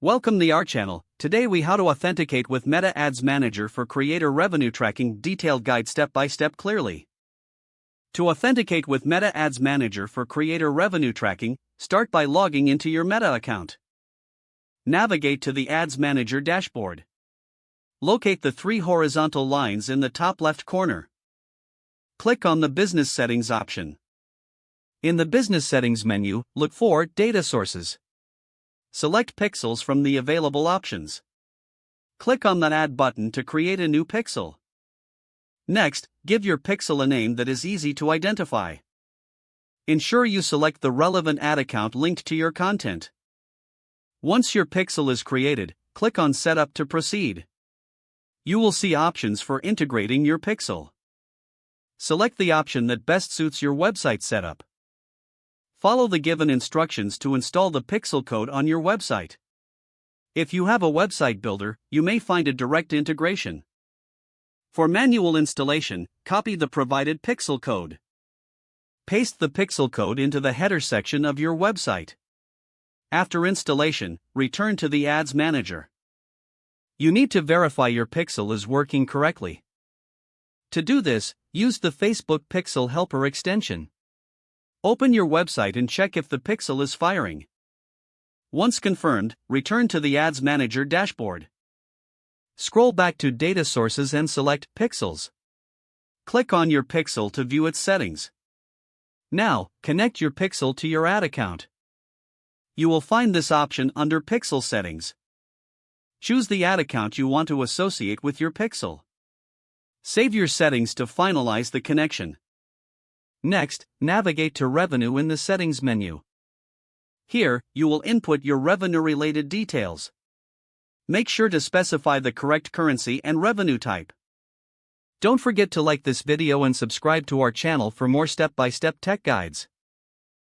Welcome to our channel. Today we how to authenticate with Meta Ads Manager for creator revenue tracking. Detailed guide step by step clearly. To authenticate with Meta Ads Manager for creator revenue tracking, start by logging into your Meta account. Navigate to the Ads Manager dashboard. Locate the three horizontal lines in the top left corner. Click on the Business Settings option. In the Business Settings menu, look for Data Sources. Select pixels from the available options. Click on the Add button to create a new pixel. Next, give your pixel a name that is easy to identify. Ensure you select the relevant ad account linked to your content. Once your pixel is created, click on Setup to proceed. You will see options for integrating your pixel. Select the option that best suits your website setup. Follow the given instructions to install the pixel code on your website. If you have a website builder, you may find a direct integration. For manual installation, copy the provided pixel code. Paste the pixel code into the header section of your website. After installation, return to the Ads Manager. You need to verify your pixel is working correctly. To do this, use the Facebook Pixel Helper extension. Open your website and check if the pixel is firing. Once confirmed, return to the Ads Manager dashboard. Scroll back to Data Sources and select Pixels. Click on your pixel to view its settings. Now, connect your pixel to your ad account. You will find this option under Pixel Settings. Choose the ad account you want to associate with your pixel. Save your settings to finalize the connection. Next, navigate to Revenue in the Settings menu. Here, you will input your revenue-related details. Make sure to specify the correct currency and revenue type. Don't forget to like this video and subscribe to our channel for more step-by-step tech guides.